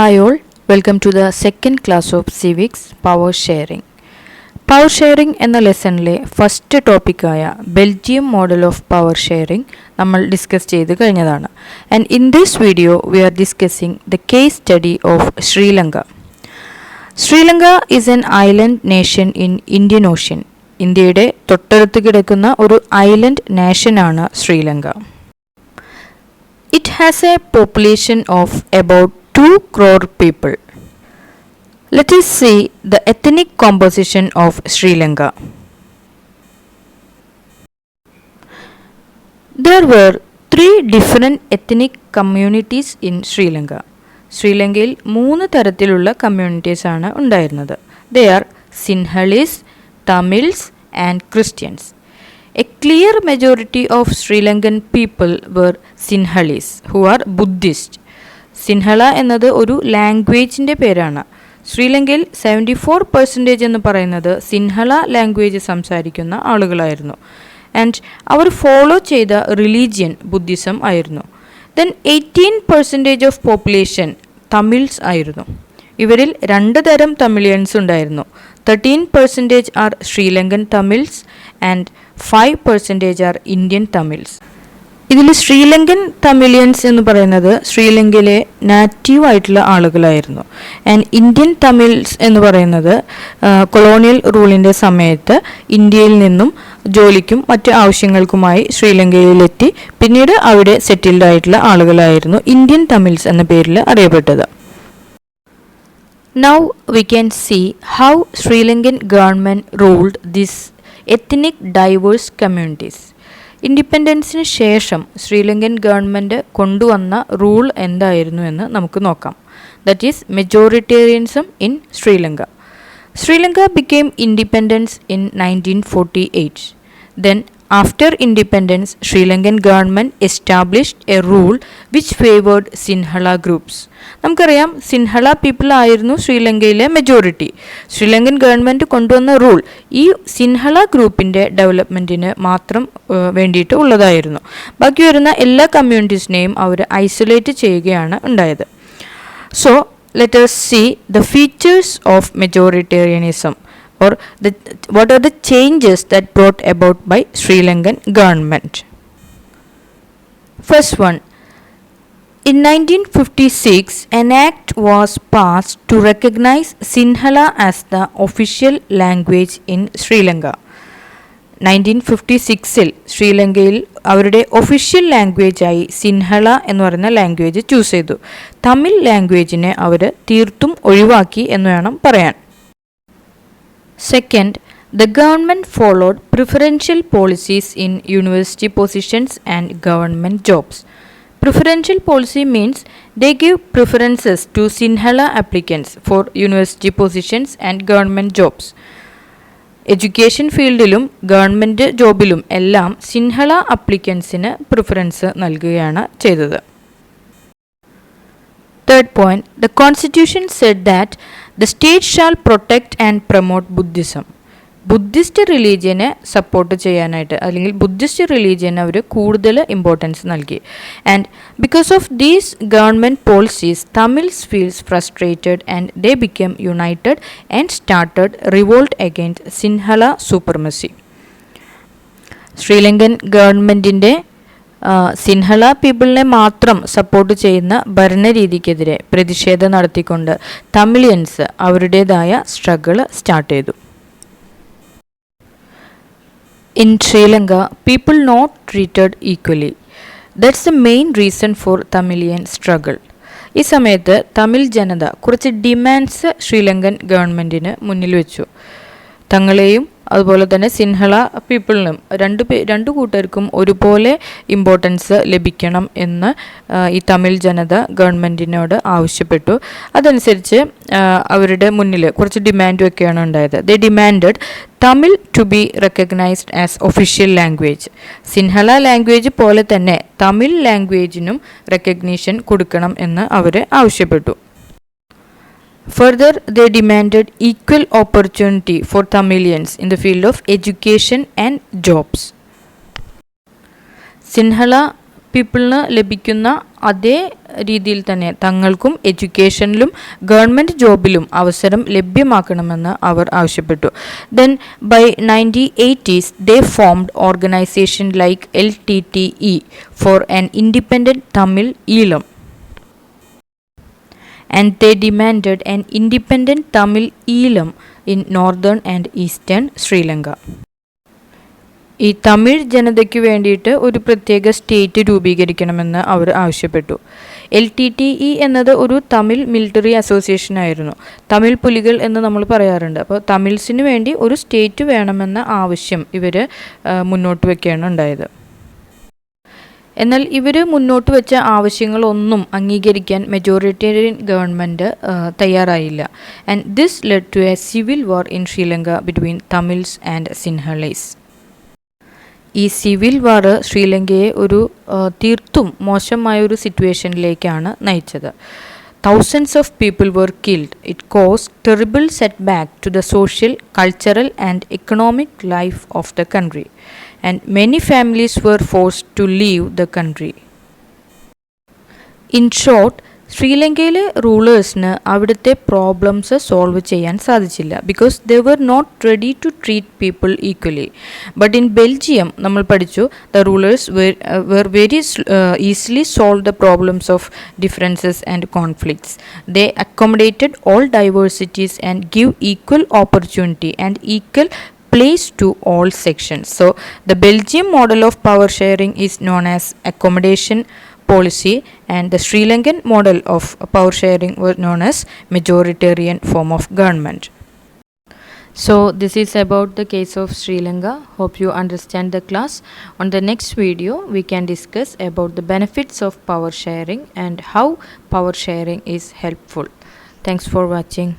Hi all, welcome to the second class of Civics Power Sharing. Power Sharing എന്ന ലെസണിലെ first ടോപ്പിക്കായ Belgium model of power sharing നമ്മൾ discuss ചെയ്ത് കഴിഞ്ഞതാണ്. And in this video we are discussing the case study of Sri Lanka. Sri Lanka is an island nation in Indian Ocean. ഇന്ത്യയുടെ തൊട്ടടുത്ത് കിടക്കുന്ന ഒരു ഐലൻഡ് നേഷനാണ് Sri Lanka. It has a population of about 2 crore people. Let us see the ethnic composition of Sri Lanka. There were 3 different ethnic communities in Sri Lanka. ശ്രീലങ്കയിൽ 3 തരത്തിലുള്ള communities ആണ് ഉണ്ടായിരുന്നത്. They are Sinhalese, Tamils and Christians. A clear majority of Sri Lankan people were Sinhalese, who are Buddhist. സിൻഹള എന്നത് ഒരു ലാംഗ്വേജിൻ്റെ പേരാണ്. ശ്രീലങ്കയിൽ 74% എന്ന് പറയുന്നത് സിൻഹള ലാംഗ്വേജ് സംസാരിക്കുന്ന ആളുകളായിരുന്നു. ആൻഡ് അവർ ഫോളോ ചെയ്ത റിലീജിയൻ ബുദ്ധിസം ആയിരുന്നു. ദെൻ 18% ഓഫ് പോപ്പുലേഷൻ തമിഴ്സ് ആയിരുന്നു. ഇവരിൽ 2 തരം തമിഴിയൻസ് ഉണ്ടായിരുന്നു. 13% are Sri Lankan Tamils and 5% are Indian Tamils. ഇതിൽ ശ്രീലങ്കൻ തമിഴിയൻസ് എന്ന് പറയുന്നത് ശ്രീലങ്കയിലെ നാറ്റീവ് ആയിട്ടുള്ള ആളുകളായിരുന്നു. ആൻഡ് ഇന്ത്യൻ തമിഴ്സ് എന്ന് പറയുന്നത് കൊളോണിയൽ റൂളിൻ്റെ സമയത്ത് ഇന്ത്യയിൽ നിന്നും ജോലിക്കും മറ്റ് ആവശ്യങ്ങൾക്കുമായി ശ്രീലങ്കയിലെത്തി പിന്നീട് അവിടെ സെറ്റിൽഡ് ആയിട്ടുള്ള ആളുകളായിരുന്നു ഇന്ത്യൻ തമിഴ്സ് എന്ന പേരിൽ അറിയപ്പെട്ടത്. Now we can see how Sri Lankan government ruled these ethnic diverse communities. ഇൻഡിപെൻഡൻസിന് ശേഷം ശ്രീലങ്കൻ ഗവൺമെൻറ് കൊണ്ടുവന്ന റൂൾ എന്തായിരുന്നു എന്ന് നമുക്ക് നോക്കാം. That is majoritarianism in Sri Lanka. Sri Lanka became independence in 1948. Then after independence Sri Lankan government established a rule which favoured Sinhala groups. നമുക്കറിയാം Sinhala people ആയിരുന്നു ശ്രീലങ്കയിലെ majority. Sri Lankan government കൊണ്ടുവന്ന റൂൾ ഈ സിൻഹള ഗ്രൂപ്പിൻ്റെ ഡെവലപ്മെൻറ്റിന് മാത്രം വേണ്ടിയിട്ട് ഉള്ളതായിരുന്നു. ബാക്കി വരുന്ന എല്ലാ കമ്മ്യൂണിറ്റീസിനെയും അവർ ഐസൊലേറ്റ് ചെയ്യുകയാണ് ഉണ്ടായത്. So let us see the features of majoritarianism or what are the changes that brought about by Sri Lankan government. First one, in 1956 an act was passed to recognize Sinhala as the official language in Sri Lanka. 1956 ശ്രീലങ്കയിൽ അവരുടെ official ലാംഗ്വേജായി സിൻഹള എന്ന് പറയുന്ന language choose ചെയ്തു. തമിഴ് ലാംഗ്വേജിനെ അവർ തീർത്തും ഒഴിവാക്കി എന്ന് വേണം പറയാൻ. Second, the government followed preferential policies in university positions and government jobs. Preferential policy means they give preferences to Sinhala applicants for university positions and government jobs. Education ഫീൽഡിലും government ജോബിലും എല്ലാം Sinhala അപ്ലിക്കൻസിന് preference നൽകുകയാണ് ചെയ്തത്. Third point, the constitution said that the state shall protect and promote Buddhism. Buddhist റിലീജിയനെ support ചെയ്യാനായിട്ട് അല്ലെങ്കിൽ Buddhist റിലീജിയന് അവർ കൂടുതൽ ഇമ്പോർട്ടൻസ് നൽകി. And because of these government policies Tamils feels frustrated and they become united and started revolt against Sinhala supremacy. Sri Lankan ഗവൺമെൻറ്റിൻ്റെ സിൻഹള പീപ്പിളിനെ മാത്രം support ചെയ്യുന്ന ഭരണരീതിക്കെതിരെ പ്രതിഷേധം നടത്തിക്കൊണ്ട് തമിഴിയൻസ് അവരുടേതായ സ്ട്രഗിൾ സ്റ്റാർട്ട് ചെയ്തു. In Sri Lanka, people not treated equally. That's the main reason for Tamilian struggle. ഈ സമയത്ത് തമിഴ് ജനത കുറച്ച് ഡിമാൻഡ്സ് ശ്രീലങ്കൻ ഗവൺമെൻറ്റിന് മുന്നിൽ വെച്ചു. തങ്ങളെയും അതുപോലെ തന്നെ സിൻഹള പീപ്പിളിനും രണ്ടു കൂട്ടർക്കും ഒരുപോലെ ഇമ്പോർട്ടൻസ് ലഭിക്കണം എന്ന് ഈ തമിഴ് ജനത ഗവൺമെൻറ്റിനോട് ആവശ്യപ്പെട്ടു. അതനുസരിച്ച് അവരുടെ മുന്നിൽ കുറച്ച് ഡിമാൻഡൊക്കെയാണ് ഉണ്ടായത്. They demanded Tamil to be recognised as official language. Sinhala language പോലെ തന്നെ തമിഴ് ലാംഗ്വേജിനും റെക്കഗ്നീഷൻ കൊടുക്കണം എന്ന് അവർ ആവശ്യപ്പെട്ടു. Further, they demanded equal opportunity for Tamilians in the field of education and jobs. സിൻഹള പീപ്പിളിന് ലഭിക്കുന്ന അതേ രീതിയിൽ തന്നെ തങ്ങൾക്കും എഡ്യൂക്കേഷനിലും ഗവൺമെൻറ് ജോബിലും അവസരം ലഭ്യമാക്കണമെന്ന് അവർ ആവശ്യപ്പെട്ടു. Then bye 1980s they formed organization like LTTE for an independent Tamil Eelam, and they demanded an independent Tamil Eelam in northern and eastern Sri Lanka. ഈ തമിഴ് ജനതയ്ക്ക് വേണ്ടിയിട്ട് ഒരു പ്രത്യേക സ്റ്റേറ്റ് രൂപീകരിക്കണമെന്ന് അവർ ആവശ്യപ്പെട്ടു. LTTE എന്നത് ഒരു തമിഴ് മിലിറ്ററി അസോസിയേഷൻ ആയിരുന്നു. തമിഴ് പുലികൾ എന്ന് നമ്മൾ പറയാറുണ്ട്. അപ്പോൾ തമിഴ്സിന് വേണ്ടി ഒരു സ്റ്റേറ്റ് വേണമെന്ന ആവശ്യം ഇവർ മുന്നോട്ട് വയ്ക്കുകയാണ് ഉണ്ടായത്. എന്നാൽ ഇവർ മുന്നോട്ട് വെച്ച ആവശ്യങ്ങളൊന്നും അംഗീകരിക്കാൻ മെജോറിറ്റേറിയൻ ഗവൺമെൻറ് തയ്യാറായില്ല. And this led to a civil war in Sri Lanka between Tamils and Sinhalese. ഈ സിവിൽ വാർ ശ്രീലങ്കയെ ഒരു തീർത്തും മോശമായൊരു സിറ്റുവേഷനിലേക്കാണ് നയിച്ചത്. Thousands of people were killed. It caused terrible setback to the social, cultural and economic life of the country, and many families were forced to leave the country. In short, ശ്രീലങ്കയിലെ റൂളേഴ്സിന് അവിടുത്തെ problems solve ചെയ്യാൻ സാധിച്ചില്ല, because they were not ready to treat people equally. But in Belgium നമ്മൾ പഠിച്ചു, the rulers were very easily solve the problems of differences and conflicts. They accommodated all diversities and give equal opportunity and equal place to all sections. So the Belgium model of power sharing is known as accommodation policy, and the Sri Lankan model of power sharing was known as majoritarian form of government. So this is about the case of Sri Lanka. Hope you understand the class. On the next video we can discuss about the benefits of power sharing and how power sharing is helpful. Thanks for watching.